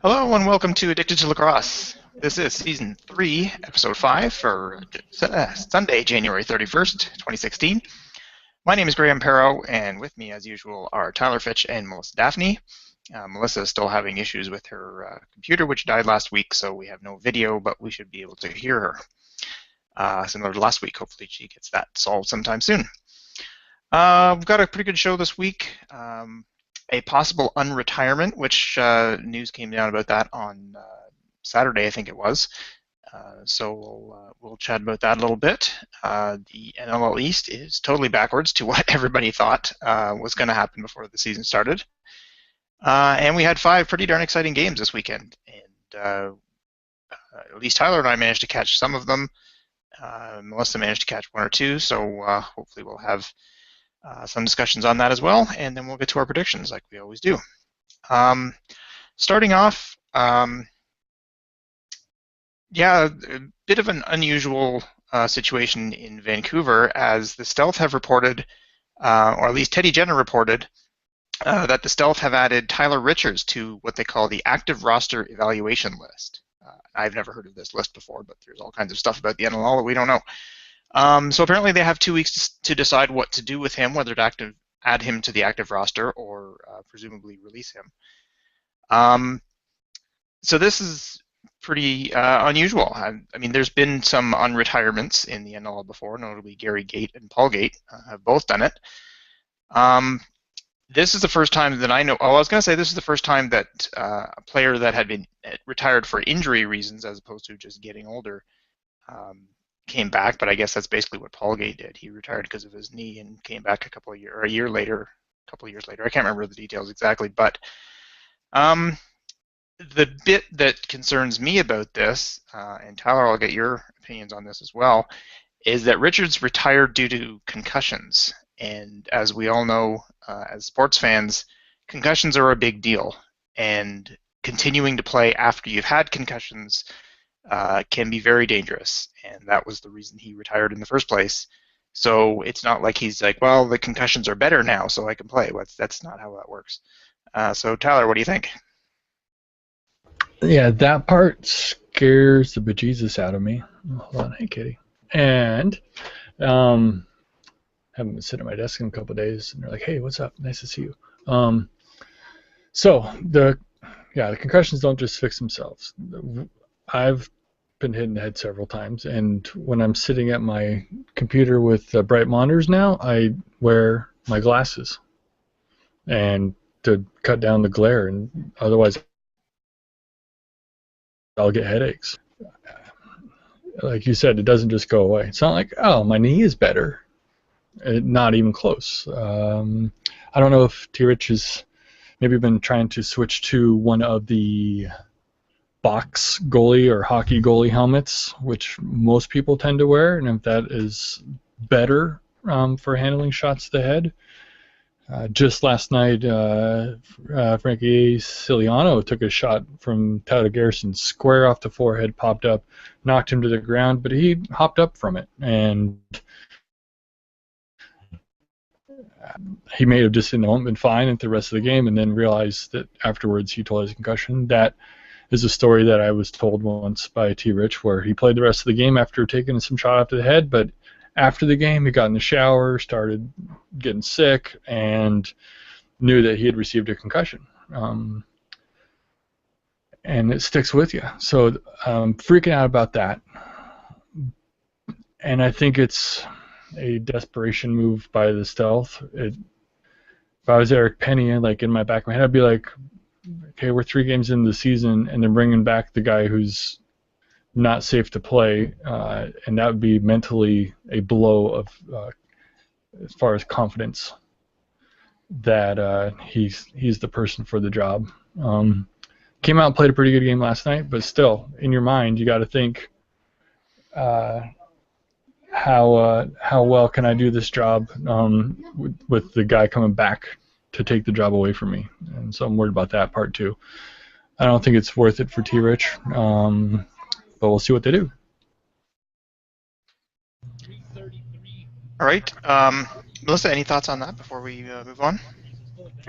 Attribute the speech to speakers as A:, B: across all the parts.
A: Hello and welcome to Addicted to Lacrosse. This is Season 3, Episode 5 for Sunday, January 31st, 2016. My name is Graham Perro, and with me, as usual, are Tyler Fitch and Melissa Daphne. Melissa is still having issues with her computer, which died last week, so we have no video, but we should be able to hear her. Similar to last week, hopefully she gets that solved sometime soon. We've got a pretty good show this week. A possible unretirement, which news came down about that on Saturday, I think it was. So we'll chat about that a little bit. The NLL East is totally backwards to what everybody thought was going to happen before the season started. And we had 5 pretty darn exciting games this weekend. And at least Tyler and I managed to catch some of them. Melissa managed to catch 1 or 2, so hopefully we'll have some discussions on that as well, and then we'll get to our predictions like we always do. Starting off, yeah, a bit of an unusual situation in Vancouver, as the Stealth have reported, or at least Teddy Jenner reported, that the Stealth have added Tyler Richards to what they call the active roster evaluation list. I've never heard of this list before, but there's all kinds of stuff about the NLL that we don't know. So apparently they have 2 weeks to decide what to do with him, whether to add him to the active roster or presumably release him. So this is pretty unusual. I mean, there's been some unretirements in the NLL before, notably Gary Gate and Paul Gate have both done it. This is the first time that I know. Oh, I was going to say this is the first time that a player that had been retired for injury reasons, as opposed to just getting older, came back, but I guess that's basically what Paul Gay did. He retired because of his knee and came back a year later. I can't remember the details exactly, but the bit that concerns me about this, and Tyler, I'll get your opinions on this as well, is that Richards retired due to concussions. And as we all know, as sports fans, concussions are a big deal. And continuing to play after you've had concussions can be very dangerous, and that was the reason he retired in the first place. So it's not like he's like, well, the concussions are better now, so I can play. That's not how that works. So Tyler, what do you think?
B: Yeah, that part scares the bejesus out of me. Hold on, hey kitty. And haven't been sitting at my desk in a couple of days, and they're like, hey, what's up? Nice to see you. So the concussions don't just fix themselves. I've been hit in the head several times, and when I'm sitting at my computer with bright monitors now, I wear my glasses and to cut down the glare, and otherwise I'll get headaches. Like you said, it doesn't just go away. It's not like, oh, my knee is better. Not even close. I don't know if T-Rich has maybe been trying to switch to one of the box goalie or hockey goalie helmets, which most people tend to wear, and if that is better for handling shots to the head. Just last night, Frankie Ciliano took a shot from Tyler Garrison square off the forehead, popped up, knocked him to the ground, but he hopped up from it, and he may have just in the moment been fine at the rest of the game, and then realized that afterwards he told his concussion. That is a story that I was told once by T-Rich, where he played the rest of the game after taking some shot off to the head, but after the game he got in the shower, started getting sick, and knew that he had received a concussion. And it sticks with you. So I'm freaking out about that. And I think it's a desperation move by the Stealth. If I was Eric Penny, like in my back of my head, I'd be like, okay, we're 3 games into the season, and they're bringing back the guy who's not safe to play, and that would be mentally a blow of as far as confidence that he's the person for the job. Came out and played a pretty good game last night, but still, in your mind, you got to think, how well can I do this job with the guy coming back to take the job away from me? And so I'm worried about that part too. I don't think it's worth it for T-Rich, but we'll see what they do.
A: All right, Melissa, any thoughts on that before we move on?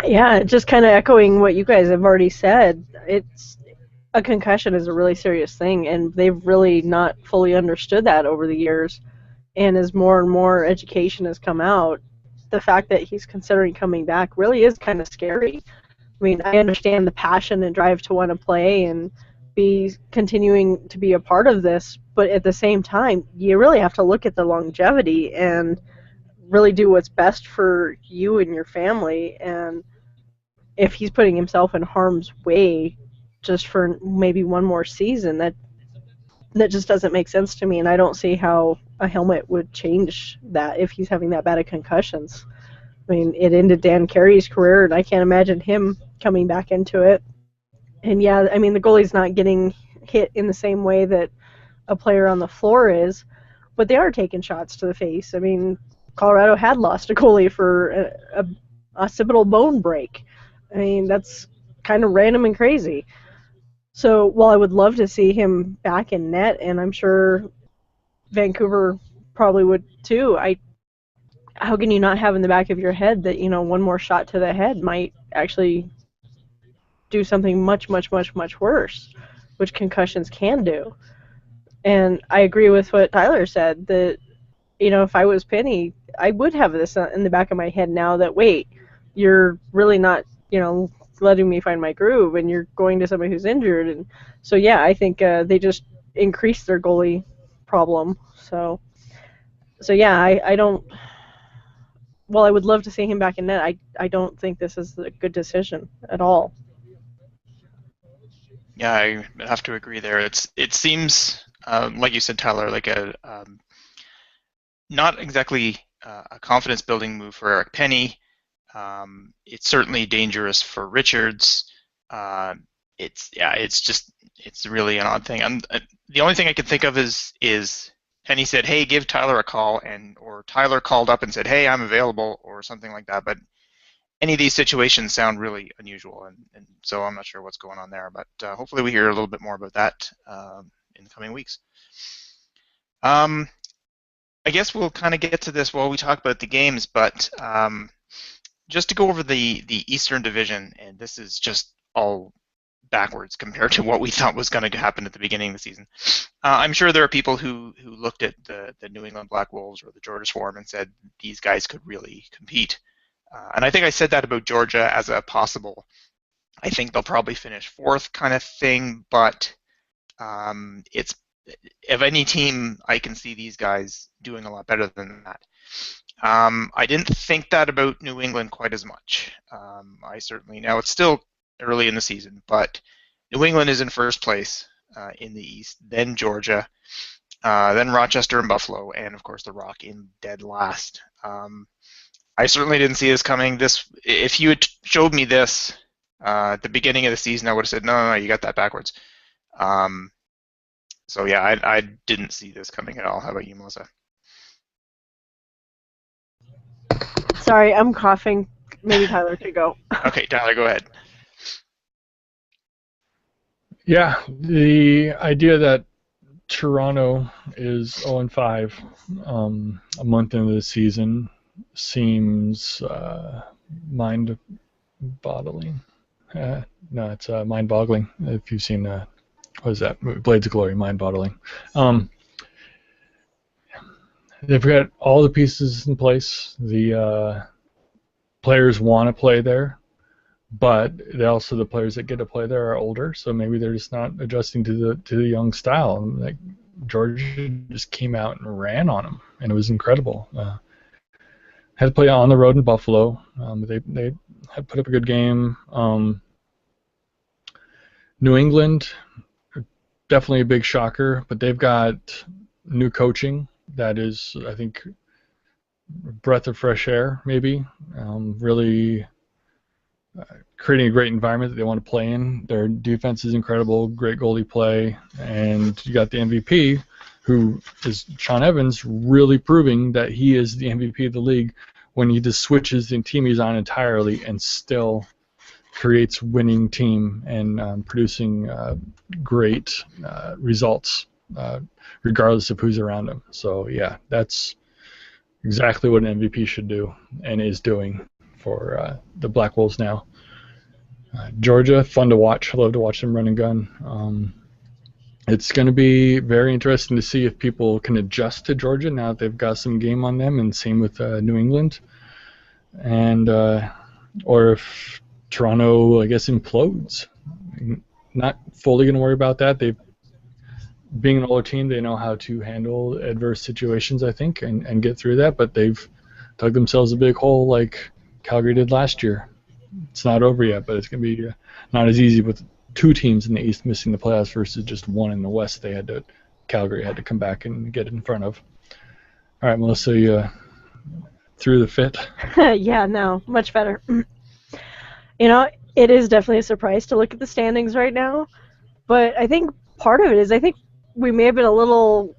C: Yeah, just kind of echoing what you guys have already said. a concussion is a really serious thing, and they've really not fully understood that over the years. And as more and more education has come out, the fact that he's considering coming back really is kind of scary. I mean, I understand the passion and drive to want to play and be continuing to be a part of this, but at the same time, you really have to look at the longevity and really do what's best for you and your family. And if he's putting himself in harm's way just for maybe one more season, that just doesn't make sense to me, and I don't see how a helmet would change that if he's having that bad of concussions. I mean, it ended Dan Carey's career, and I can't imagine him coming back into it. And yeah, I mean, the goalie's not getting hit in the same way that a player on the floor is, but they are taking shots to the face. I mean, Colorado had lost a goalie for a occipital bone break. I mean, that's kind of random and crazy. So while I would love to see him back in net, and I'm sure Vancouver probably would too, how can you not have in the back of your head that, one more shot to the head might actually do something much, much, much, much worse, which concussions can do. And I agree with what Tyler said, that, if I was Penny, I would have this in the back of my head now that, wait, you're really not, letting me find my groove, and you're going to somebody who's injured. And so, yeah, I think they just increased their goalie problem. So yeah, I don't, while I would love to see him back in net, I don't think this is a good decision at all.
A: Yeah, I have to agree there. It seems, like you said, Tyler, like a not exactly a confidence building move for Eric Penny. It's certainly dangerous for Richards. It's really an odd thing. The only thing I can think of is Penny said, "Hey, give Tyler a call," or Tyler called up and said, "Hey, I'm available," or something like that. But any of these situations sound really unusual, and so I'm not sure what's going on there. But hopefully we hear a little bit more about that in the coming weeks. I guess we'll kind of get to this while we talk about the games, but just to go over the Eastern Division, and this is just all backwards compared to what we thought was going to happen at the beginning of the season. I'm sure there are people who looked at the New England Black Wolves or the Georgia Swarm and said these guys could really compete. And I think I said that about Georgia as a possible, I think they'll probably finish fourth kind of thing, but it's, of any team, I can see these guys doing a lot better than that. I didn't think that about New England quite as much. Now it's still early in the season, but New England is in first place in the East, then Georgia, then Rochester and Buffalo, and of course the Rock in dead last. I certainly didn't see this coming. If you had showed me this at the beginning of the season, I would have said, no, you got that backwards. So yeah, I didn't see this coming at all. How about you, Melissa?
C: Sorry, I'm coughing. Maybe Tyler could go.
A: Okay, Tyler, go ahead.
B: Yeah, the idea that Toronto is 0-5 a month into the season seems mind-boggling. No, it's mind-boggling. If you've seen what is that movie, Blades of Glory, mind-boggling. They've got all the pieces in place. The players want to play there, but also the players that get to play there are older, so maybe they're just not adjusting to the young style. Like Georgia just came out and ran on them, and it was incredible. Had to play on the road in Buffalo. They had put up a good game. New England, definitely a big shocker, but they've got new coaching that is, I think, a breath of fresh air, maybe. Really creating a great environment that they want to play in. Their defense is incredible, great goalie play, and you got the MVP, who is Sean Evans, really proving that he is the MVP of the league when he just switches the team he's on entirely and still creates winning team and producing great results regardless of who's around him. So yeah, that's exactly what an MVP should do and is doing for the Black Wolves now. Georgia, fun to watch. I love to watch them run and gun. It's going to be very interesting to see if people can adjust to Georgia now that they've got some game on them, and same with New England, and or if Toronto, I guess, implodes. Not fully going to worry about that. They've being an older team, they know how to handle adverse situations, I think, and get through that. But they've dug themselves a big hole like Calgary did last year. It's not over yet, but it's going to be not as easy with two teams in the East missing the playoffs versus just one in the West. Calgary had to come back and get in front of. All right, Melissa, you through the fit?
C: Yeah, no, much better. You know, it is definitely a surprise to look at the standings right now, but I think part of it is I think we may have been a little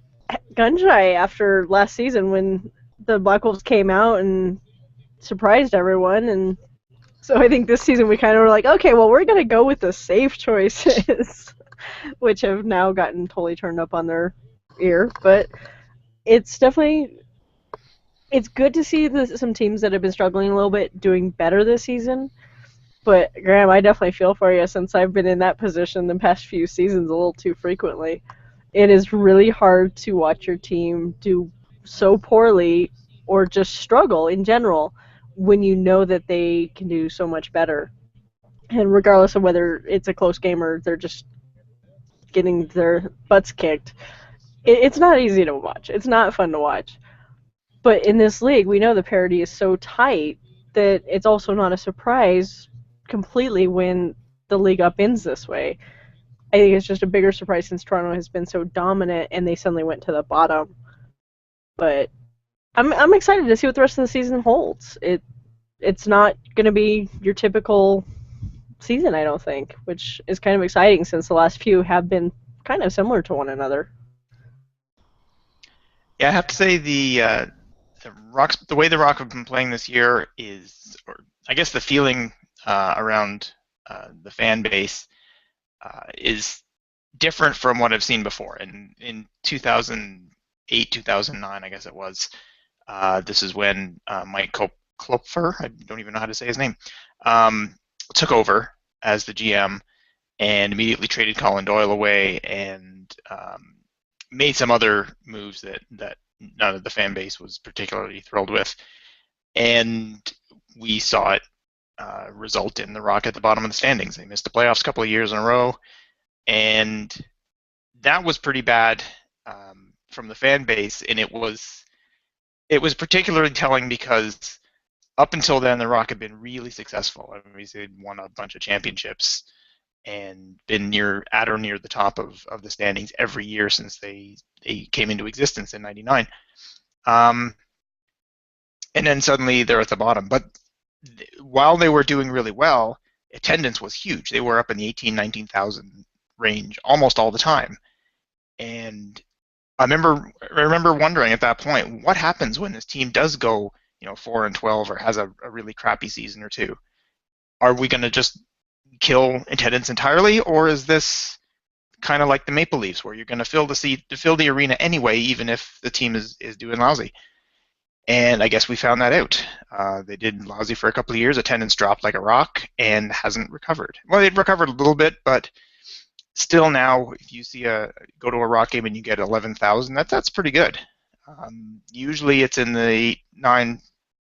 C: gun shy after last season when the Black Wolves came out and surprised everyone, and so I think this season we kind of were like, okay, well, we're going to go with the safe choices, which have now gotten totally turned up on their ear, but it's definitely it's good to see some teams that have been struggling a little bit doing better this season. But Graham, I definitely feel for you since I've been in that position the past few seasons a little too frequently. It is really hard to watch your team do so poorly or just struggle in general when you know that they can do so much better. And regardless of whether it's a close game or they're just getting their butts kicked, it's not easy to watch. It's not fun to watch. But in this league, we know the parity is so tight that it's also not a surprise completely when the league upends this way. I think it's just a bigger surprise since Toronto has been so dominant and they suddenly went to the bottom. But I'm excited to see what the rest of the season holds. It's not going to be your typical season, I don't think, which is kind of exciting since the last few have been kind of similar to one another.
A: Yeah, I have to say the Rocks, the way the Rock have been playing this year is, or I guess the feeling around the fan base is different from what I've seen before. In 2008, 2009, I guess it was. This is when Mike Klopfer, I don't even know how to say his name, took over as the GM and immediately traded Colin Doyle away and made some other moves that none of the fan base was particularly thrilled with. And we saw it result in the Rock at the bottom of the standings. They missed the playoffs a couple of years in a row, and that was pretty bad from the fan base. And it was particularly telling because up until then, the Rock had been really successful. I mean, they'd won a bunch of championships and been at or near the top of the standings every year since they came into existence in '99. And then suddenly they're at the bottom. But while they were doing really well, attendance was huge. They were up in the 18,000, 19,000 range almost all the time. And I remember wondering at that point, what happens when this team does go 4-12 or has a really crappy season or two? Are we going to just kill attendance entirely, or is this kind of like the Maple Leafs, where you're going to fill the arena anyway, even if the team is doing lousy? And I guess we found that out. They did lousy for a couple of years. Attendance dropped like a rock and hasn't recovered. Well, it recovered a little bit, but still now, if you go to a Rock game and you get 11,000, that's pretty good. Usually it's in the 9,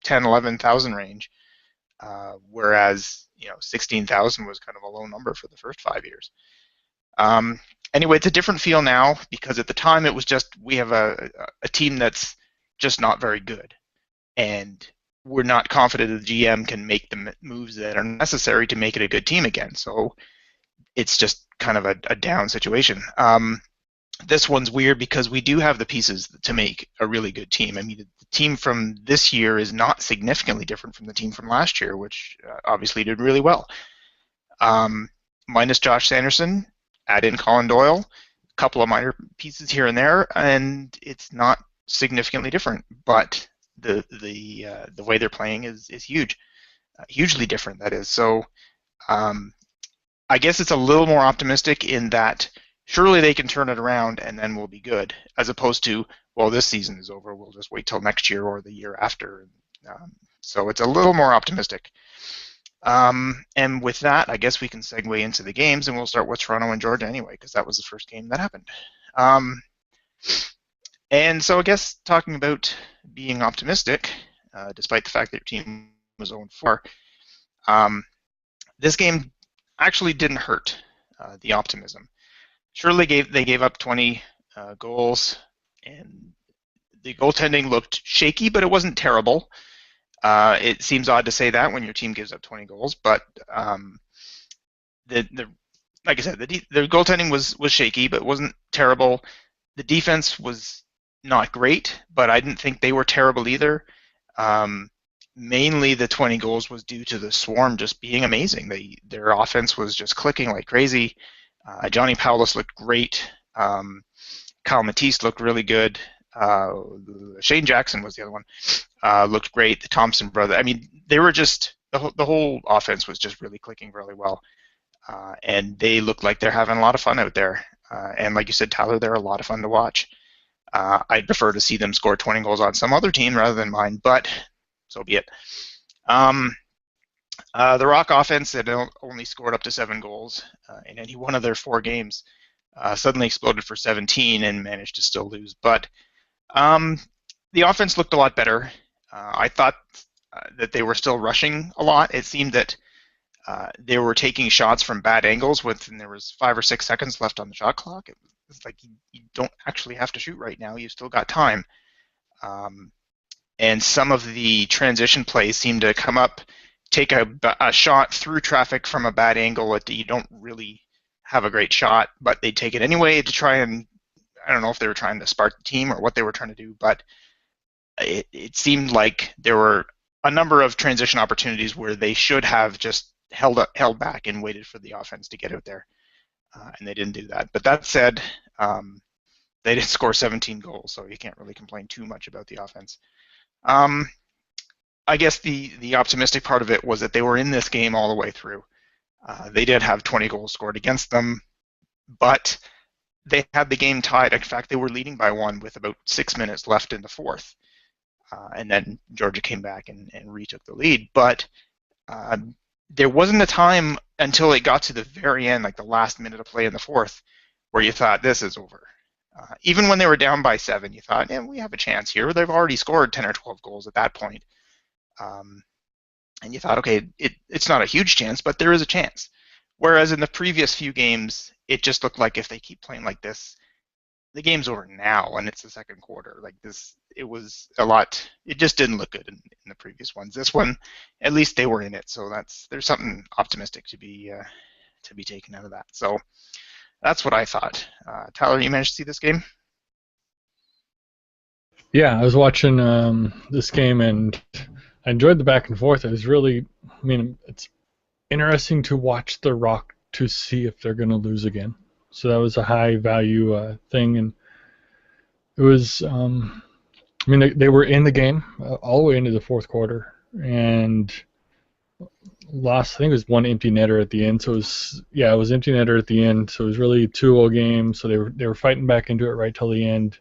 A: 10, 11,000 range, whereas 16,000 was kind of a low number for the first 5 years. Anyway, it's a different feel now because at the time it was just we have a team that's just not very good, and we're not confident that the GM can make the moves that are necessary to make it a good team again. So it's just kind of a down situation. This one's weird because we do have the pieces to make a really good team. I mean, the team from this year is not significantly different from the team from last year, which obviously did really well. Minus Josh Sanderson, add in Colin Doyle, a couple of minor pieces here and there, and it's not significantly different. But the way they're playing is huge, hugely different. That is so. I guess it's a little more optimistic in that surely they can turn it around and then we'll be good, as opposed to, well, this season is over, we'll just wait till next year or the year after. So it's a little more optimistic. And with that, I guess we can segue into the games, and we'll start with Toronto and Georgia anyway, because that was the first game that happened. And so I guess talking about being optimistic, despite the fact that your team was 0-4, this game actually didn't hurt the optimism. Surely they gave up 20 goals, and the goaltending looked shaky, but it wasn't terrible. It seems odd to say that when your team gives up 20 goals, but like I said, the goaltending was shaky, but wasn't terrible. The defense was not great, but I didn't think they were terrible either. Mainly the 20 goals was due to the Swarm just being amazing. Their offense was just clicking like crazy. Johnny Paulus looked great. Kyle Matisse looked really good. Shane Jackson was the other one. Looked great. The Thompson brother. I mean, they were just the whole offense was just really clicking really well, and they look like they're having a lot of fun out there. And like you said, Tyler, they're a lot of fun to watch. I'd prefer to see them score 20 goals on some other team rather than mine, but so be it. The Rock offense had only scored up to 7 goals in any one of their 4 games. Suddenly exploded for 17 and managed to still lose. But the offense looked a lot better. I thought that they were still rushing a lot. It seemed that they were taking shots from bad angles when there was 5 or 6 seconds left on the shot clock. It's like you don't actually have to shoot right now. You've still got time. And some of the transition plays seem to come up, take a shot through traffic from a bad angle that you don't really have a great shot, but they take it anyway to try and, I don't know if they were trying to spark the team or what they were trying to do, but it seemed like there were a number of transition opportunities where they should have just held back and waited for the offense to get out there, and they didn't do that. But that said, they did score 17 goals, so you can't really complain too much about the offense. I guess the optimistic part of it was that they were in this game all the way through. They did have 20 goals scored against them, but they had the game tied. In fact, they were leading by 1 with about 6 minutes left in the fourth. And then Georgia came back and retook the lead. But there wasn't a time until it got to the very end, like the last minute of play in the fourth, where you thought, this is over. Even when they were down by 7, you thought, we have a chance here. They've already scored 10 or 12 goals at that point. And you thought, okay, it's not a huge chance, but there is a chance. Whereas in the previous few games, it just looked like if they keep playing like this, the game's over now, and it's the second quarter. Like this, it was a lot. It just didn't look good in the previous ones. This one, at least they were in it, so there's something optimistic to be taken out of that. So that's what I thought. Tyler, you managed to see this game?
B: Yeah, I was watching this game and I enjoyed the back and forth. It was really, it's interesting to watch the Rock to see if they're going to lose again. So that was a high value thing, and it was. They were in the game all the way into the fourth quarter, and lost. I think it was 1 empty netter at the end. So it was empty netter at the end. So it was really a 2-0 game. So they were fighting back into it right till the end.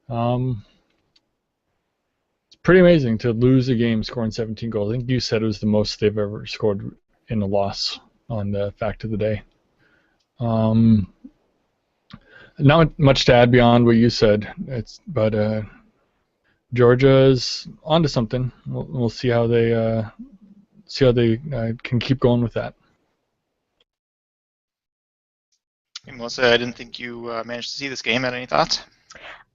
B: It's pretty amazing to lose a game scoring 17 goals. I think you said it was the most they've ever scored in a loss on the Fact of the Day. Not much to add beyond what you said. But Georgia's onto something. We'll see how they can keep going with that.
A: Hey, Melissa, I didn't think you managed to see this game. Had any thoughts?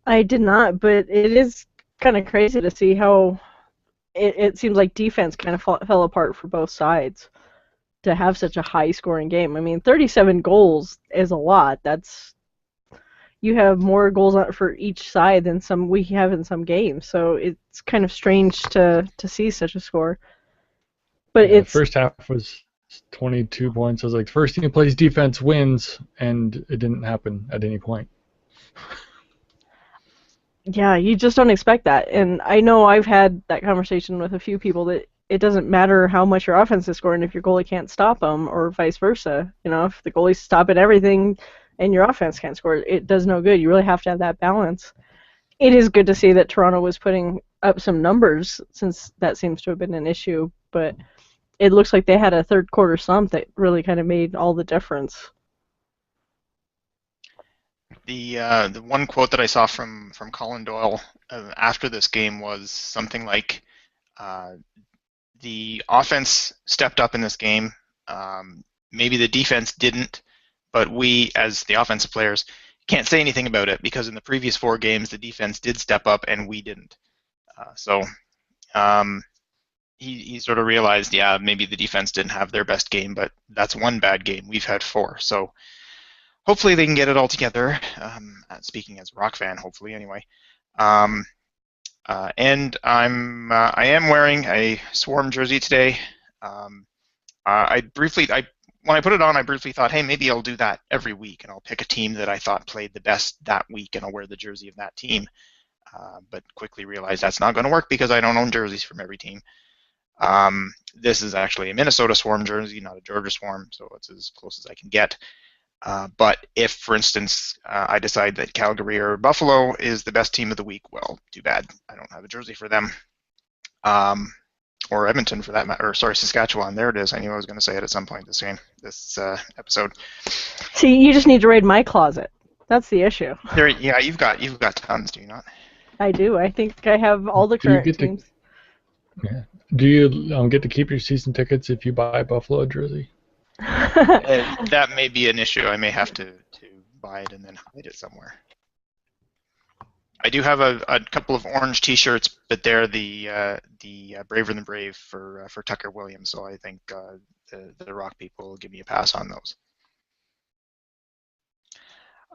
C: I did not, but it is kind of crazy to see how it seems like defense kind of fell apart for both sides to have such a high-scoring game. 37 goals is a lot. You have more goals for each side than some we have in some games, so it's kind of strange to see such a score. But
B: the first half was 22 points. I was like, the first team plays defense wins, and it didn't happen at any point.
C: Yeah, you just don't expect that. And I know I've had that conversation with a few people that it doesn't matter how much your offense is scoring if your goalie can't stop them, or vice versa. If the goalie's stopping everything and your offense can't score, it does no good. You really have to have that balance. It is good to see that Toronto was putting up some numbers, since that seems to have been an issue, but it looks like they had a third quarter slump that really kind of made all the difference.
A: The one quote that I saw from Colin Doyle after this game was something like, uh, "The offense stepped up in this game. Maybe the defense didn't, but we, as the offensive players, can't say anything about it because in the previous 4 games the defense did step up and we didn't." So um, he sort of realized, yeah, maybe the defense didn't have their best game, but that's one bad game. We've had 4, so hopefully they can get it all together. Speaking as a Rock fan, hopefully anyway. And I am wearing a Swarm jersey today. When I put it on, I briefly thought, hey, maybe I'll do that every week, and I'll pick a team that I thought played the best that week, and I'll wear the jersey of that team. But quickly realized that's not going to work because I don't own jerseys from every team. This is actually a Minnesota Swarm jersey, not a Georgia Swarm, so it's as close as I can get. But if, for instance, I decide that Calgary or Buffalo is the best team of the week, well, too bad. I don't have a jersey for them. Or Edmonton, for that matter. Or, sorry, Saskatchewan. There it is. I knew I was going to say it at some point this episode.
C: See, you just need to raid my closet. That's the issue.
A: Yeah, you've got tons, do you not?
C: I do. I think I have all the current teams.
B: Yeah. Do you get to keep your season tickets if you buy a Buffalo jersey?
A: That may be an issue. I may have to buy it and then hide it somewhere. I do have a couple of orange T-shirts, but they're the Braver Than Brave for Tucker Williams. So I think the Rock people will give me a pass on those.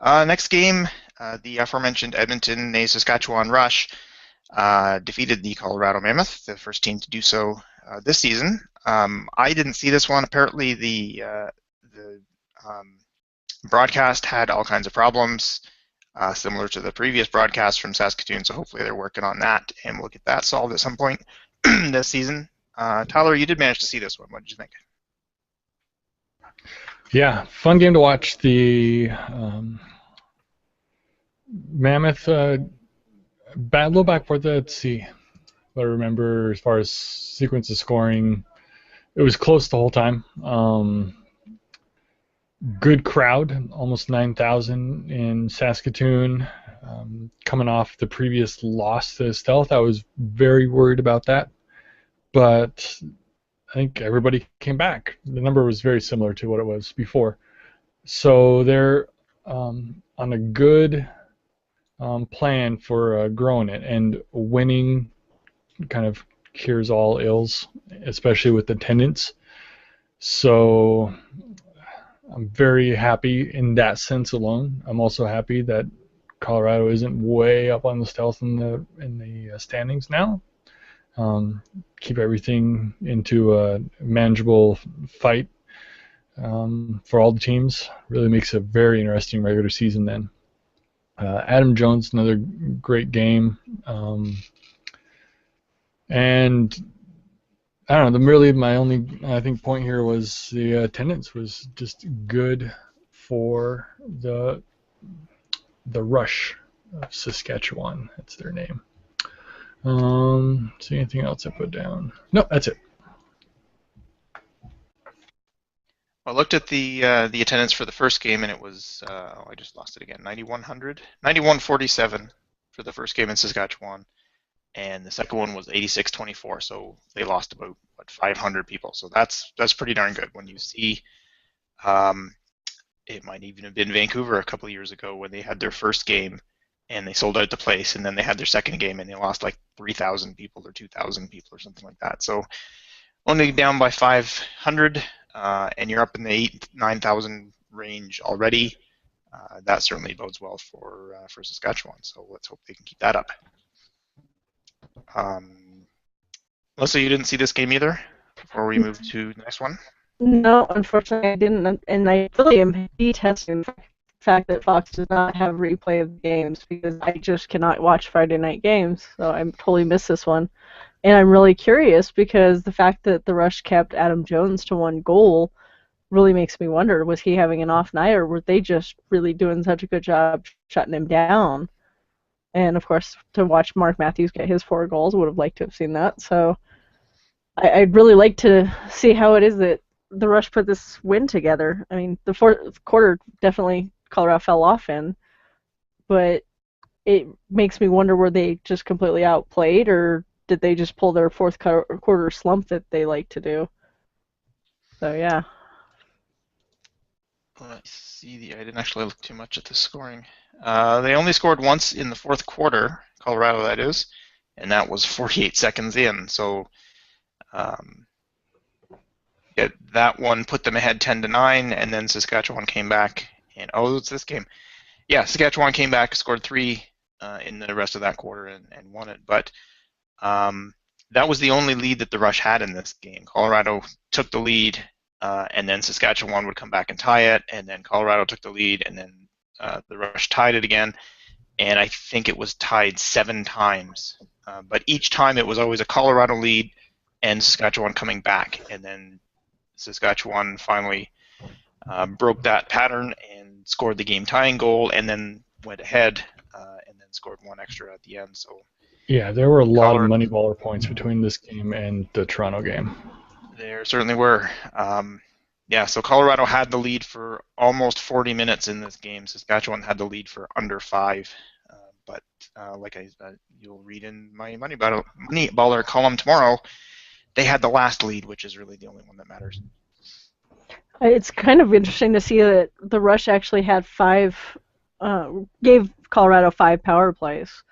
A: Next game, the aforementioned Edmonton Saskatchewan Rush defeated the Colorado Mammoth, the first team to do so this season. I didn't see this one. Apparently, the broadcast had all kinds of problems, similar to the previous broadcast from Saskatoon. So hopefully they're working on that, and we'll get that solved at some point this season. Tyler, you did manage to see this one. What did you think?
B: Yeah, fun game to watch. The Mammoth, bad little back for the, let's see. But I remember as far as sequence of scoring, it was close the whole time. Good crowd, almost 9,000 in Saskatoon. Coming off the previous loss to Stealth, I was very worried about that. But I think everybody came back. The number was very similar to what it was before. So they're on a good plan for growing it, and winning kind of cures all ills, especially with attendance. So I'm very happy in that sense alone. I'm also happy that Colorado isn't way up on the Stealth in the standings now. Keep everything into a manageable fight for all the teams. Really makes a very interesting regular season then. Adam Jones, another great game. And I don't know, really my only, I think, point here was the attendance was just good for the Rush of Saskatchewan. That's their name. See anything else I put down? No, that's it.
A: I looked at the attendance for the first game, and it was I just lost it again. 9147 for the first game in Saskatchewan, and the second one was 8624. So they lost about 500 people. So that's pretty darn good. When you see, it might even have been Vancouver a couple of years ago when they had their first game and they sold out the place, and then they had their second game and they lost like 3,000 people or 2,000 people or something like that. So only down by 500, and you're up in the 9,000 range already. That certainly bodes well for Saskatchewan. So let's hope they can keep that up. Melissa, you didn't see this game either before we move to the next one?
C: No, unfortunately I didn't, and I really am detesting the fact that Fox does not have replay of the games, because I just cannot watch Friday night games, so I totally missed this one. And I'm really curious because the fact that the Rush kept Adam Jones to 1 goal really makes me wonder, was he having an off night, or were they just really doing such a good job shutting him down? And of course, to watch Mark Matthews get his 4 goals, would have liked to have seen that. So I'd really like to see how it is that the Rush put this win together. I mean, the fourth quarter definitely Colorado fell off in, but it makes me wonder, were they just completely outplayed, or did they just pull their fourth quarter slump that they like to do? So yeah.
A: Let's see. I didn't actually look too much at the scoring. They only scored once in the fourth quarter, Colorado that is, and that was 48 seconds in. So um, that one put them ahead 10-9, and then Saskatchewan came back. And it's this game. Yeah, Saskatchewan came back, scored three in the rest of that quarter, and won it. But that was the only lead that the Rush had in this game. Colorado took the lead, and then Saskatchewan would come back and tie it, and then Colorado took the lead, and then the Rush tied it again. And I think it was tied 7 times. But each time it was always a Colorado lead and Saskatchewan coming back. And then Saskatchewan finally broke that pattern and scored the game tying goal, and then went ahead and then scored one extra at the end. So
B: Yeah, there were a lot of
A: Colorado,
B: money baller points between this game and the Toronto game.
A: there certainly were. Yeah, so Colorado had the lead for almost 40 minutes in this game. Saskatchewan had the lead for under 5. But like you'll read in my money baller column tomorrow, they had the last lead, which is really the only one that matters.
C: It's kind of interesting to see that the Rush actually had gave Colorado 5 power plays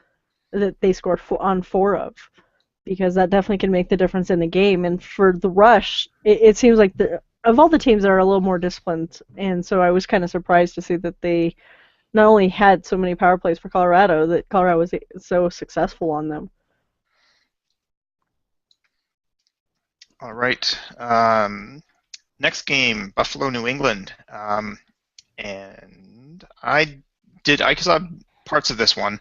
C: that they scored on 4 of, because that definitely can make the difference in the game. And for the Rush, it seems like of all the teams that are a little more disciplined, and so I was kind of surprised to see that they not only had so many power plays for Colorado, that Colorado was so successful on them.
A: All right. Next game, Buffalo, New England. And I saw parts of this one.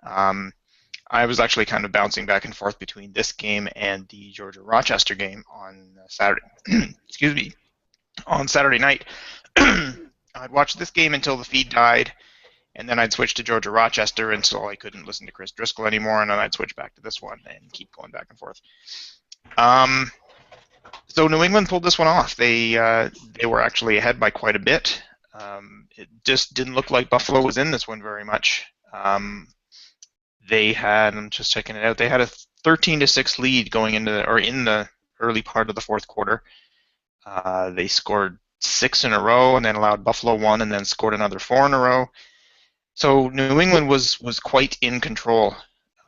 A: I was actually kind of bouncing back and forth between this game and the Georgia Rochester game on Saturday. Excuse me, on Saturday night. I'd watch this game until the feed died, and then I'd switch to Georgia Rochester until I couldn't listen to Chris Driscoll anymore, and then I'd switch back to this one and keep going back and forth. So New England pulled this one off. They were actually ahead by quite a bit. It just didn't look like Buffalo was in this one very much. They had, I'm just checking it out, they had a 13-6 lead going in the early part of the fourth quarter. They scored 6 in a row and then allowed Buffalo 1 and then scored another 4 in a row. So New England was quite in control.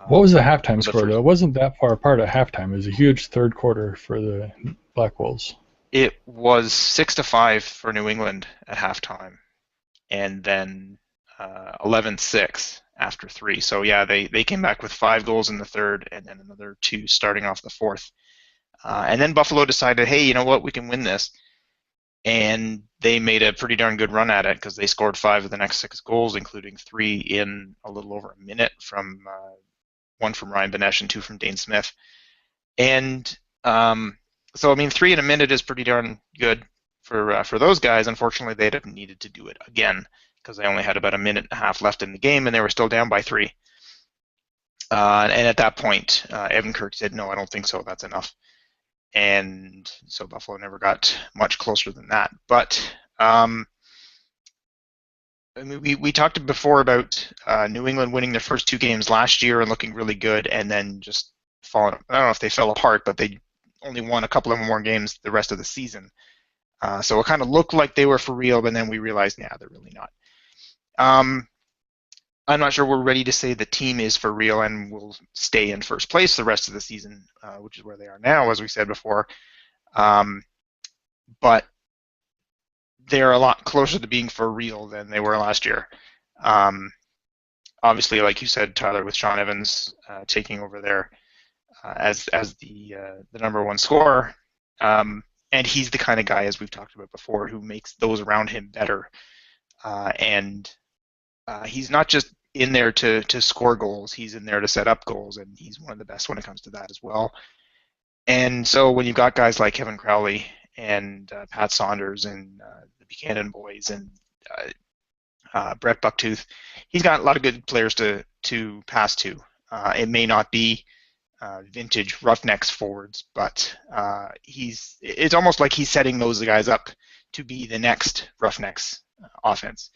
B: What was the halftime score, though? It wasn't that far apart at halftime. It was a huge third quarter for the Black Wolves.
A: It was 6-5 for New England at halftime, and then 11-6 after 3. So yeah, they came back with 5 goals in the third, and then another 2 starting off the fourth. And then Buffalo decided, hey, you know what, we can win this. And they made a pretty darn good run at it, because they scored 5 of the next 6 goals, including 3 in a little over a minute, from 1 from Ryan Benesh and 2 from Dane Smith. And so, I mean, 3 in a minute is pretty darn good for those guys. Unfortunately, they'd have needed to do it again, because they only had about a minute and a half left in the game, and they were still down by 3. And at that point, Evan Kirk said, no, I don't think so, that's enough. And so Buffalo never got much closer than that. But I mean, we talked before about New England winning their first 2 games last year and looking really good, and then just falling. I don't know if they fell apart, but they only won a couple of more games the rest of the season. So it kind of looked like they were for real, but then we realized, yeah, they're really not. I'm not sure we're ready to say the team is for real and will stay in first place the rest of the season, which is where they are now, as we said before. But they're a lot closer to being for real than they were last year. Obviously, like you said, Tyler, with Sean Evans taking over there as the number 1 scorer, and he's the kind of guy, as we've talked about before, who makes those around him better. And he's not just in there to score goals, he's in there to set up goals, and he's one of the best when it comes to that as well. And so when you've got guys like Kevin Crowley and Pat Saunders and the Buchanan boys and Brett Bucktooth, he's got a lot of good players to pass to. It may not be vintage Roughnecks forwards, but it's almost like he's setting those guys up to be the next Roughnecks offense.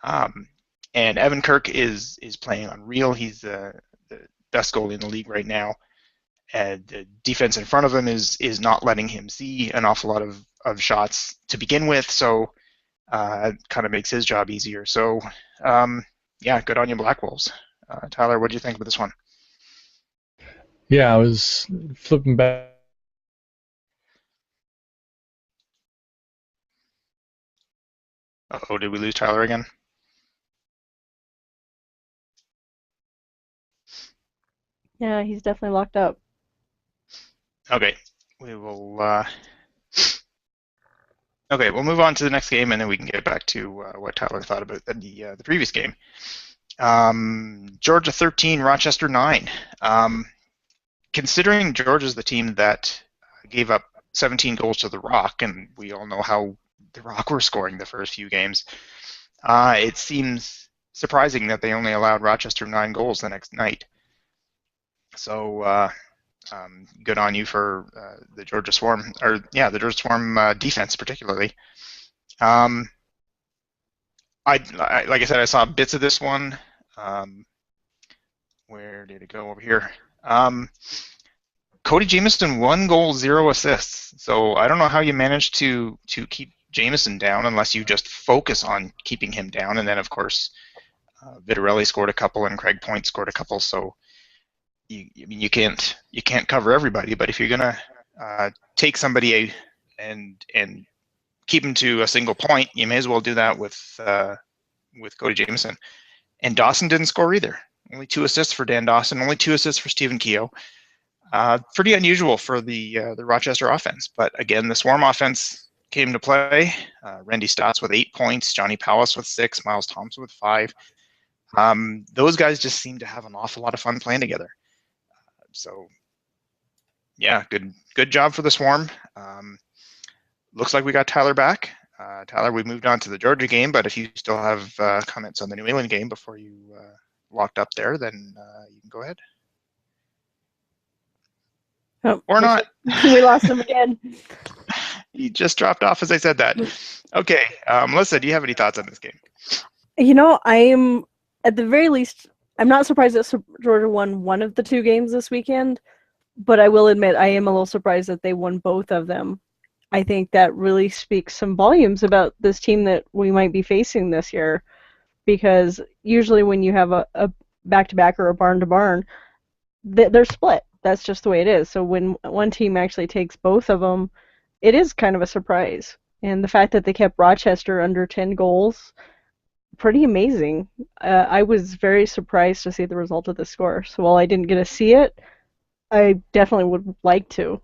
A: And Evan Kirk is playing unreal. He's the best goalie in the league right now. And the defense in front of him is not letting him see an awful lot of shots to begin with, so it kind of makes his job easier. So, yeah, good on you, Black Wolves. Tyler, what do you think about this one?
B: Yeah, I was flipping back.
A: Uh-oh, did we lose Tyler again?
C: Yeah, he's definitely locked up.
A: Okay, we will. Okay, we'll move on to the next game, and then we can get back to what Tyler thought about the previous game. Georgia 13, Rochester 9. Considering Georgia's the team that gave up 17 goals to the Rock, and we all know how the Rock were scoring the first few games, it seems surprising that they only allowed Rochester 9 goals the next night. So good on you for the Georgia Swarm, the Georgia Swarm defense particularly. Like I said, I saw bits of this one. Where did it go? Over here. Cody Jamieson, 1 goal, 0 assists. So I don't know how you managed to keep Jamieson down unless you just focus on keeping him down. And then, of course, Vitarelli scored a couple and Craig Point scored a couple. So you can't cover everybody. But if you're gonna take somebody and keep him to a single point, you may as well do that with Cody Jamieson. And Dawson didn't score either. Only 2 assists for Dan Dawson. Only 2 assists for Stephen Keogh. Pretty unusual for the Rochester offense. But again, the Swarm offense came to play. Randy Stotts with 8 points. Johnny Powis with 6. Miles Thompson with 5. Those guys just seem to have an awful lot of fun playing together. So, yeah, good job for the Swarm. Looks like we got Tyler back. Tyler, we moved on to the Georgia game, but if you still have comments on the New England game before you locked up there, then you can go ahead.
C: Oh,
A: or not.
C: We lost him again.
A: He just dropped off as I said that. Okay, Melissa, do you have any thoughts on this game?
C: You know, I'm at the very least, I'm not surprised that Georgia won one of the 2 games this weekend, but I will admit I am a little surprised that they won both of them. I think that really speaks some volumes about this team that we might be facing this year, because usually when you have a back-to-back or a barn-to-barn, they're split. That's just the way it is. So when one team actually takes both of them, it is kind of a surprise. And the fact that they kept Rochester under 10 goals, pretty amazing. I was very surprised to see the result of the score. So while I didn't get to see it, I definitely would like to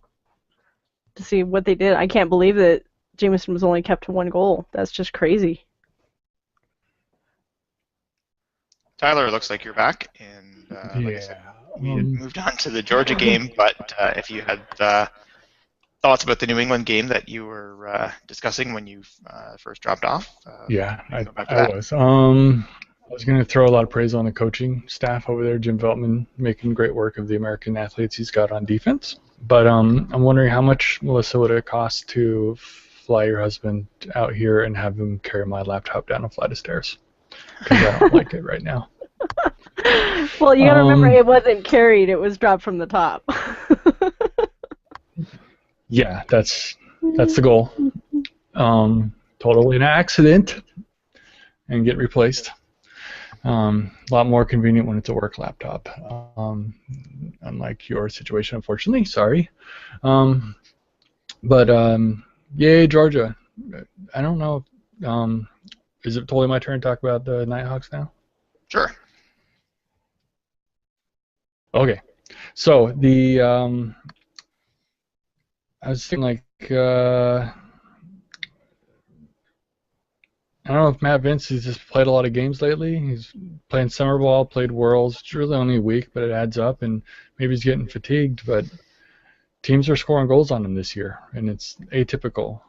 C: see what they did. I can't believe that Jameson was only kept to 1 goal. That's just crazy.
A: Tyler, looks like you're back, and like I said, we had moved on to the Georgia game, but if you had thoughts about the New England game that you were discussing when you first dropped off.
B: I was. I was going to throw a lot of praise on the coaching staff over there. Jim Veltman making great work of the American athletes he's got on defense. But I'm wondering how much, Melissa, would it cost to fly your husband out here and have him carry my laptop down a flight of stairs? Because I don't like it right now.
C: Well, you got to remember, it wasn't carried. It was dropped from the top.
B: Yeah, that's the goal. Totally an accident and get replaced. A lot more convenient when it's a work laptop. Unlike your situation, unfortunately. Sorry. But yay, Georgia. I don't know. Is it totally my turn to talk about the Nighthawks now?
A: Sure.
B: Okay. So the I was thinking like I don't know if Matt Vince has just played a lot of games lately. He's playing summer ball, played Worlds. It's really only a week, but it adds up, and maybe he's getting fatigued. But teams are scoring goals on him this year, and it's atypical.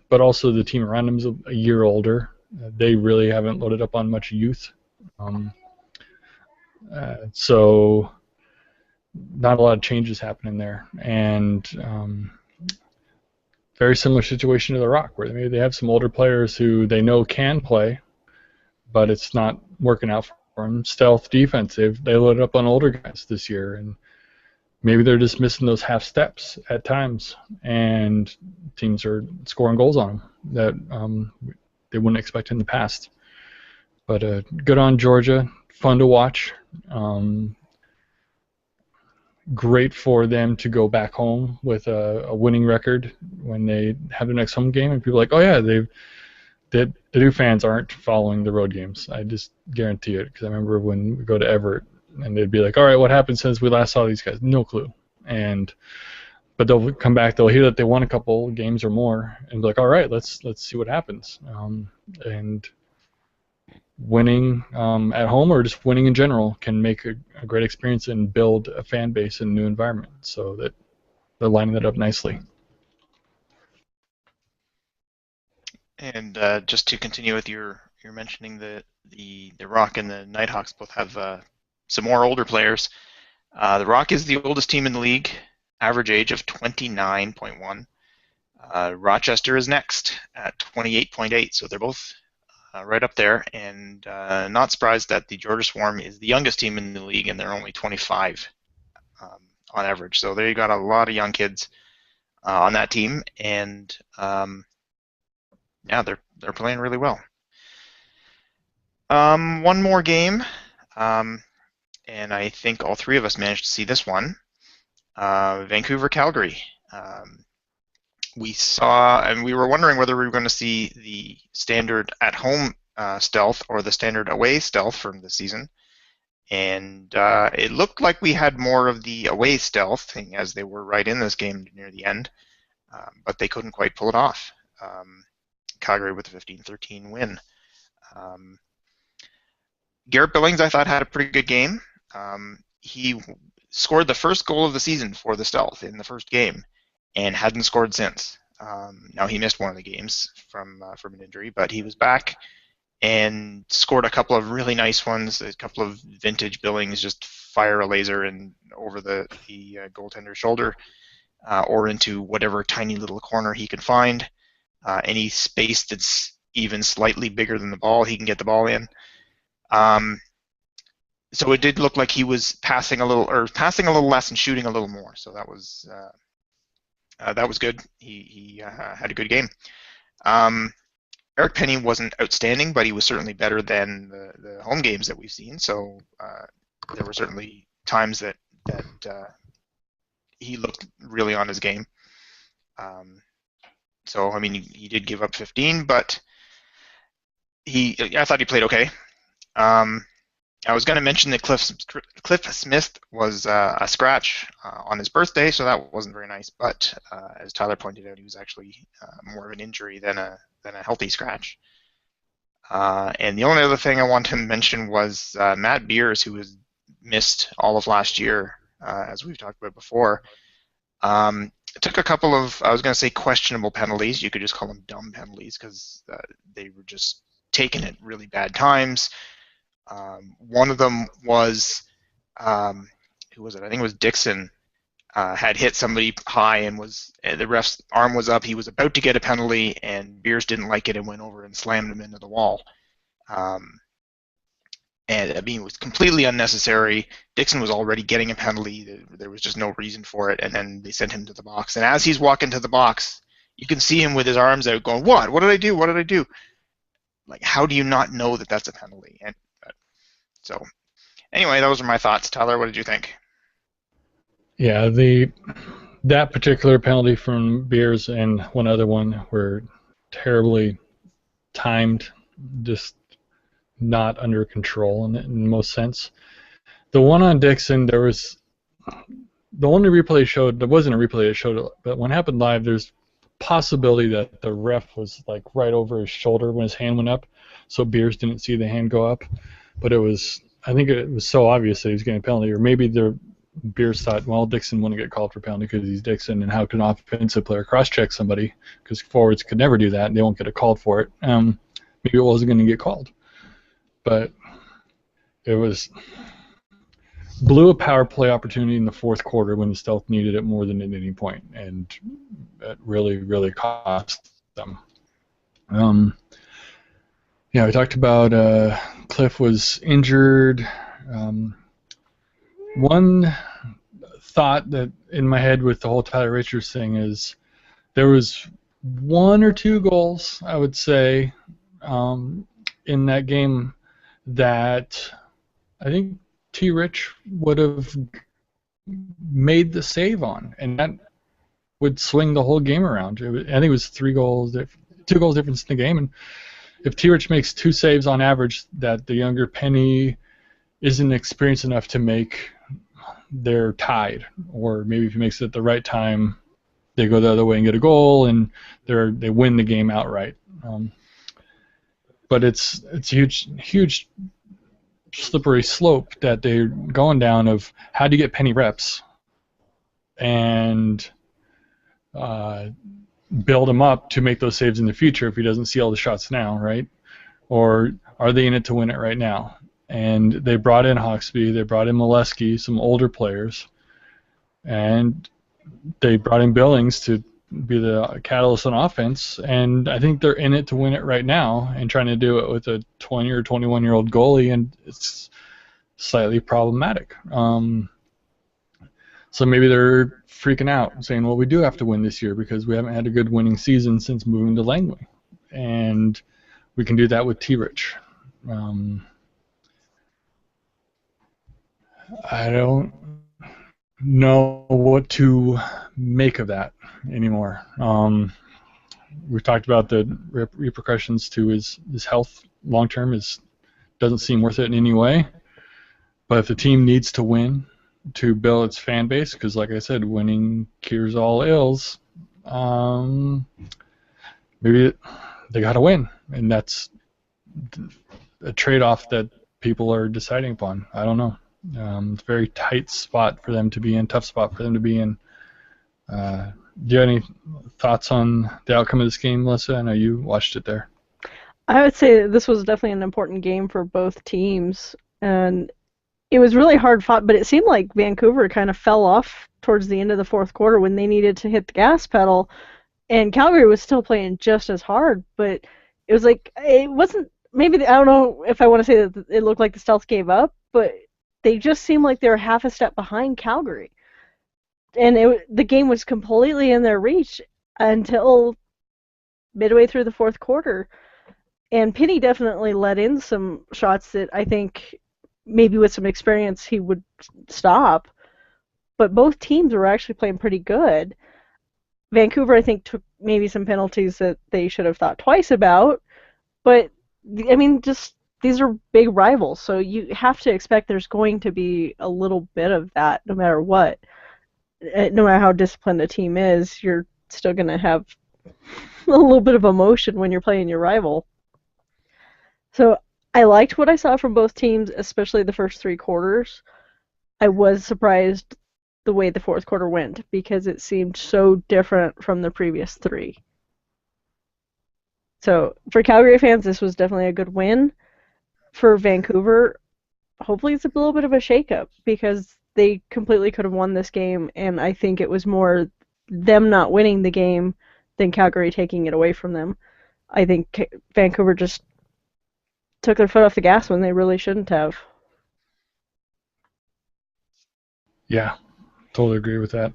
B: But also the team around him is a year older. They really haven't loaded up on much youth. So not a lot of changes happening there. And very similar situation to the Rock, where maybe they have some older players who they know can play, but it's not working out for them. Stealth defense, they loaded up on older guys this year, and maybe they're just missing those half steps at times, and teams are scoring goals on them that they wouldn't expect in the past. But good on Georgia, fun to watch. Great for them to go back home with a winning record when they have their next home game, and people are like, oh yeah, the new fans aren't following the road games. I just guarantee it, because I remember when we go to Everett, and they'd be like, all right, what happened since we last saw these guys? No clue. But they'll come back, they'll hear that they won a couple games or more, and be like, all right, let's see what happens. And winning at home, or just winning in general, can make a great experience and build a fan base in a new environment. So that they're lining that up nicely.
A: And just to continue with your mentioning the Rock and the Nighthawks both have some more older players. The Rock is the oldest team in the league, average age of 29.1. Rochester is next at 28.8, so they're both right up there, and not surprised that the Georgia Swarm is the youngest team in the league, and they're only 25 on average. So there you got a lot of young kids on that team, and yeah, they're playing really well. One more game, and I think all three of us managed to see this one. Vancouver-Calgary. We saw, and we were wondering whether we were going to see the standard at-home stealth or the standard away stealth from the season. And it looked like we had more of the away stealth, as they were right in this game near the end, but they couldn't quite pull it off. Calgary with a 15-13 win. Garrett Billings, I thought, had a pretty good game. He scored the first goal of the season for the Stealth in the first game, and hadn't scored since. Now he missed one of the games from an injury, but he was back and scored a couple of really nice ones. A couple of vintage Billings, just fire a laser and over the goaltender's shoulder, or into whatever tiny little corner he can find. Any space that's even slightly bigger than the ball, he can get the ball in. So it did look like he was passing a little less and shooting a little more. So that was good. He had a good game. Eric Penny wasn't outstanding, but he was certainly better than the home games that we've seen. So there were certainly times that he looked really on his game. So I mean, he did give up 15, but I thought he played okay. I was going to mention that Cliff Smith was a scratch on his birthday, so that wasn't very nice. But as Tyler pointed out, he was actually more of an injury than a healthy scratch. And the only other thing I want to mention was Matt Beers, who was missed all of last year, as we've talked about before. Took a couple of, I was going to say questionable penalties. You could just call them dumb penalties, because they were just taken at really bad times. One of them was, who was it? I think it was Dixon. Had hit somebody high, and the ref's arm was up. He was about to get a penalty, and Beers didn't like it and went over and slammed him into the wall. And I mean, it was completely unnecessary. Dixon was already getting a penalty. There was just no reason for it, and then they sent him to the box. And as he's walking to the box, you can see him with his arms out going, "What? What did I do? What did I do?" Like, how do you not know that that's a penalty? So, anyway, those are my thoughts. Tyler, what did you think?
B: Yeah, that particular penalty from Beers and one other one were terribly timed, just not under control in most sense. The one on Dixon, the only replay showed, there wasn't a replay that showed it, but when it happened live, there's possibility that the ref was like right over his shoulder when his hand went up, so Beers didn't see the hand go up. But I think it was so obvious that he was getting a penalty, or maybe the Beers thought, well, Dixon wouldn't get called for penalty because he's Dixon, and how can an offensive player cross-check somebody? Because forwards could never do that, and they won't get a call for it. Maybe it wasn't going to get called. But it was blew a power play opportunity in the fourth quarter when the Stealth needed it more than at any point, and it really, really cost them. We talked about Cliff was injured. One thought that in my head with the whole Tyler Richards thing is there was one or two goals, I would say, in that game that I think T. Rich would have made the save on, and that would swing the whole game around. I think it was 2 goals difference in the game, and if T. Rich makes 2 saves on average, that the younger Penny isn't experienced enough to make, they're tied, or maybe if he makes it at the right time, they go the other way and get a goal, and they win the game outright. But it's a huge slippery slope that they're going down of how do you get Penny reps and build him up to make those saves in the future if he doesn't see all the shots now, right? Or are they in it to win it right now? And they brought in Hawksby, they brought in Molesky, some older players, and they brought in Billings to be the catalyst on offense, and I think they're in it to win it right now and trying to do it with a 20 or 21-year-old goalie, and it's slightly problematic. So maybe they're freaking out, saying, well, we do have to win this year because we haven't had a good winning season since moving to Langley. And we can do that with T-Rich. I don't know what to make of that anymore. We've talked about the repercussions to his health long term. Doesn't seem worth it in any way. But if the team needs to win to build its fan base, because like I said, winning cures all ills, maybe they got to win, and that's a trade-off that people are deciding upon. I don't know. It's a very tight spot for them to be in, tough spot for them to be in. Do you have any thoughts on the outcome of this game, Melissa? I know you watched it there.
C: I would say this was definitely an important game for both teams, and it was really hard fought, but it seemed like Vancouver kind of fell off towards the end of the fourth quarter when they needed to hit the gas pedal, and Calgary was still playing just as hard, but it was like, it wasn't, maybe, I don't know if I want to say that it looked like the Stealth gave up, but they just seemed like they were half a step behind Calgary. And the game was completely in their reach until midway through the fourth quarter. And Penny definitely let in some shots that I think maybe with some experience he would stop. But both teams were actually playing pretty good. Vancouver, I think, took maybe some penalties that they should have thought twice about. But, I mean, just these are big rivals, so you have to expect there's going to be a little bit of that no matter what. No matter how disciplined a team is, you're still going to have a little bit of emotion when you're playing your rival. So I liked what I saw from both teams, especially the first 3 quarters. I was surprised the way the fourth quarter went because it seemed so different from the previous 3. So for Calgary fans, this was definitely a good win. For Vancouver, hopefully it's a little bit of a shakeup because they completely could have won this game, and I think it was more them not winning the game than Calgary taking it away from them. I think Vancouver just took their foot off the gas when they really shouldn't have.
B: Yeah, totally agree with that.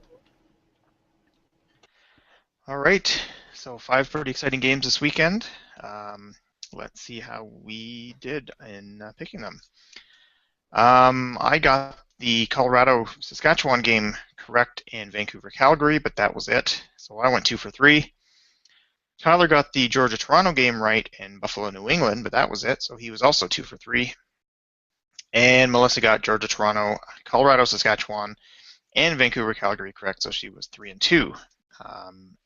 A: All right, so 5 pretty exciting games this weekend. Let's see how we did in picking them. I got the Colorado-Saskatchewan game correct in Vancouver-Calgary, but that was it. So I went 2 for 3. Tyler got the Georgia-Toronto game right in Buffalo-New England, but that was it. So he was also 2 for 3. And Melissa got Georgia-Toronto, Colorado-Saskatchewan, and Vancouver-Calgary correct, so she was 3 and 2.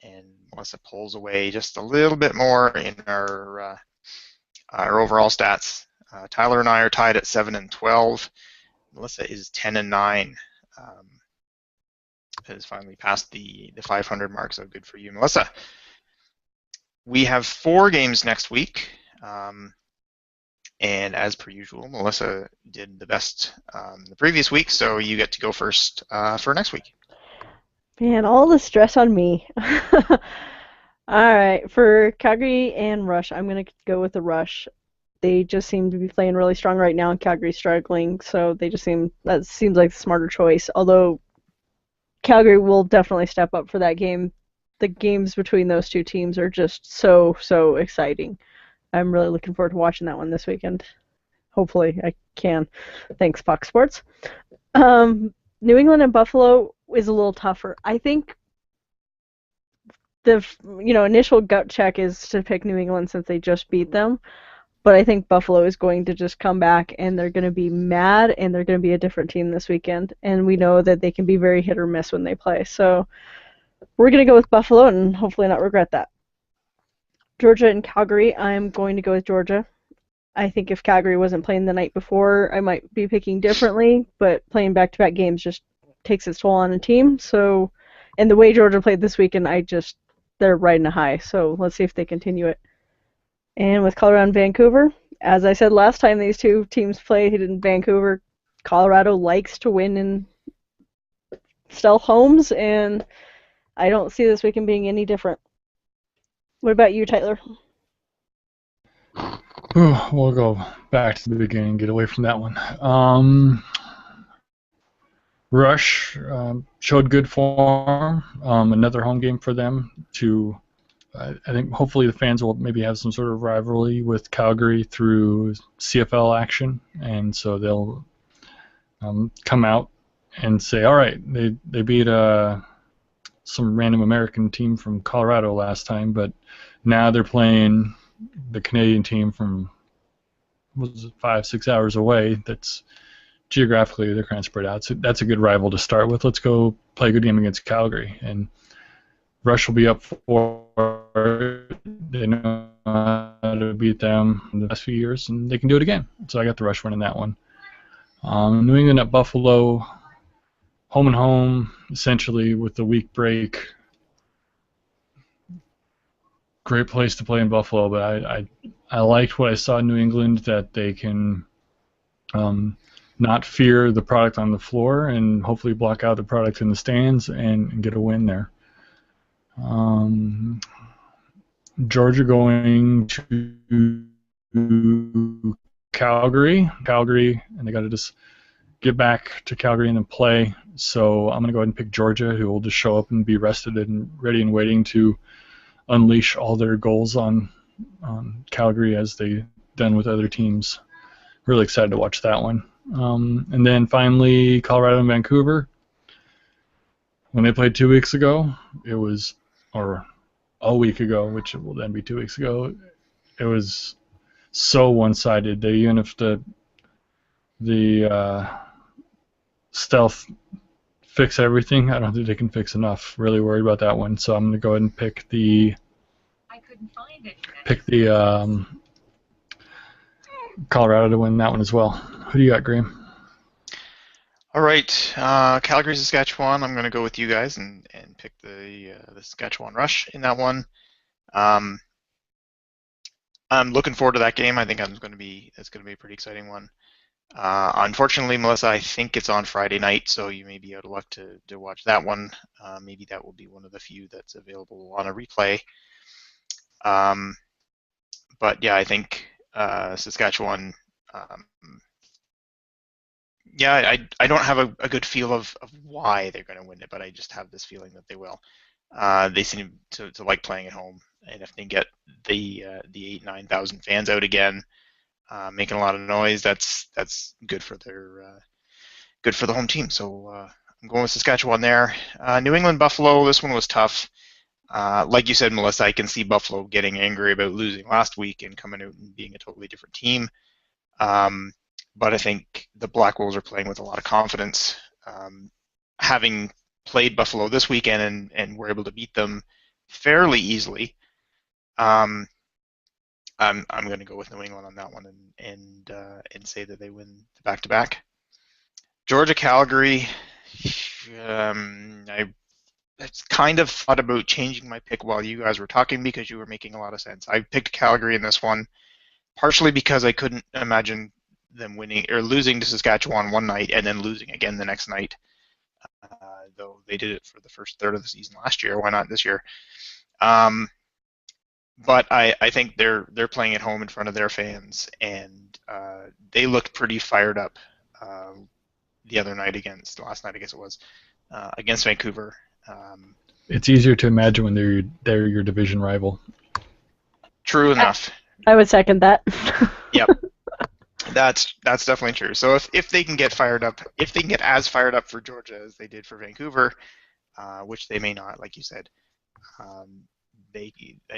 A: And Melissa pulls away just a little bit more in our overall stats. Tyler and I are tied at 7 and 12. Melissa is 10 and 9. Has finally passed the 500 mark, so good for you, Melissa. We have 4 games next week. And as per usual, Melissa did the best the previous week, so you get to go first for next week.
C: Man, all the stress on me. All right, for Calgary and Rush, I'm going to go with the Rush. They just seem to be playing really strong right now, and Calgary's struggling, so that seems like the smarter choice. Although Calgary will definitely step up for that game. The games between those two teams are just so exciting. I'm really looking forward to watching that one this weekend. Hopefully, I can. Thanks, Fox Sports. New England and Buffalo is a little tougher. I think the initial gut check is to pick New England since they just beat them. But I think Buffalo is going to just come back and they're going to be mad and they're going to be a different team this weekend. And we know that they can be very hit or miss when they play. So we're going to go with Buffalo and hopefully not regret that. Georgia and Calgary, I'm going to go with Georgia. I think if Calgary wasn't playing the night before, I might be picking differently, but playing back-to-back games just takes its toll on a team. So, and the way Georgia played this weekend, they're riding a high. So let's see if they continue it. And with Colorado and Vancouver, as I said last time these two teams played in Vancouver, Colorado likes to win in stealth homes, and I don't see this weekend being any different. What about you, Tyler?
B: We'll go back to the beginning, get away from that one. Rush showed good form. Another home game for them to. I think hopefully the fans will maybe have some sort of rivalry with Calgary through CFL action, and so they'll come out and say, all right, they beat some random American team from Colorado last time, but now they're playing the Canadian team from 5-6 hours away. That's geographically they're kind of spread out. So that's a good rival to start with. Let's go play a good game against Calgary, and Rush will be up for it. They know how to beat them in the past few years, and they can do it again. So I got the Rush winning that one. New England at Buffalo, home and home, essentially with the week break. Great place to play in Buffalo, but I liked what I saw in New England, that they can not fear the product on the floor and hopefully block out the product in the stands and get a win there. Georgia going to Calgary, and they got to just get back to Calgary and then play. So I'm going to go ahead and pick Georgia, who will just show up and be rested and ready and waiting to unleash all their goals on Calgary as they've done with other teams. Really excited to watch that one. And then finally, Colorado and Vancouver. When they played 2 weeks ago, or a week ago, which will then be 2 weeks ago, it was so one-sided. Even if the stealth fix everything, I don't think they can fix enough. Really worried about that one, so I'm going to go ahead and pick the Colorado to win that one as well. Who do you got, Graham?
A: All right, Calgary, Saskatchewan. I'm going to go with you guys and pick the Saskatchewan Rush in that one. I'm looking forward to that game. I think it's going to be a pretty exciting one. Unfortunately, Melissa, I think it's on Friday night, so you may be out of luck to watch that one. Maybe that will be one of the few that's available on a replay. But yeah, I think Saskatchewan. Yeah, I don't have a good feel of why they're going to win it, but I just have this feeling that they will. They seem to like playing at home, and if they get the 8,000-9,000 fans out again, making a lot of noise, that's good for the home team. So I'm going with Saskatchewan there. New England Buffalo. This one was tough. Like you said, Melissa, I can see Buffalo getting angry about losing last week and coming out and being a totally different team. But I think the Black Wolves are playing with a lot of confidence. Having played Buffalo this weekend and were able to beat them fairly easily, I'm going to go with New England on that one and say that they win the back-to-back. Georgia Calgary. I kind of thought about changing my pick while you guys were talking because you were making a lot of sense. I picked Calgary in this one. partially because I couldn't imagine them winning or losing to Saskatchewan one night and then losing again the next night. Though they did it for the first third of the season last year, why not this year? But I think they're playing at home in front of their fans, and they looked pretty fired up the other night last night I guess it was, against Vancouver.
B: It's easier to imagine when they're your division rival.
A: True enough.
C: I would second that.
A: Yep. That's definitely true. So if they can get fired up, if they can get as fired up for Georgia as they did for Vancouver, which they may not, like you said, I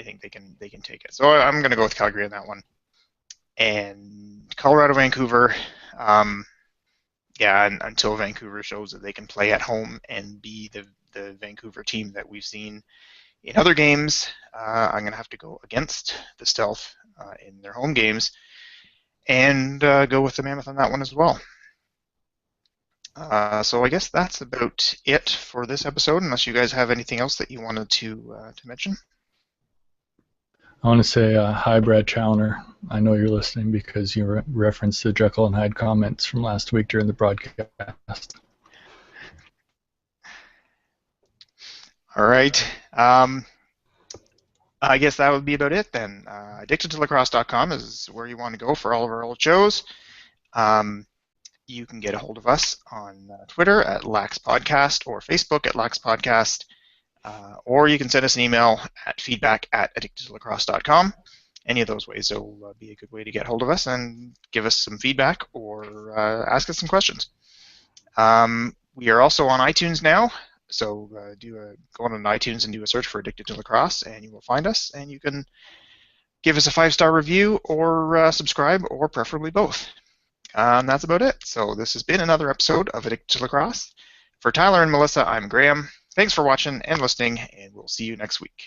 A: think they can take it. So I'm going to go with Calgary on that one. And Colorado, Vancouver, until Vancouver shows that they can play at home and be the Vancouver team that we've seen in other games, I'm going to have to go against the Stealth in their home games and go with the Mammoth on that one as well. So I guess that's about it for this episode, unless you guys have anything else that you wanted to mention.
B: I want to say hi, Brad Challoner. I know you're listening because you referenced the Jekyll and Hyde comments from last week during the broadcast.
A: All right. I guess that would be about it then. AddictedToLacrosse.com is where you want to go for all of our old shows. You can get a hold of us on Twitter at Lax Podcast or Facebook at Lax Podcast, or you can send us an email at feedback@addictedtolacrosse.com. Any of those ways will be a good way to get hold of us and give us some feedback or ask us some questions. We are also on iTunes now, so go on iTunes and do a search for Addicted to Lacrosse, and you will find us, and you can give us a 5-star review or subscribe, or preferably both. That's about it. So this has been another episode of Addicted to Lacrosse. For Tyler and Melissa, I'm Graham. Thanks for watching and listening, and we'll see you next week.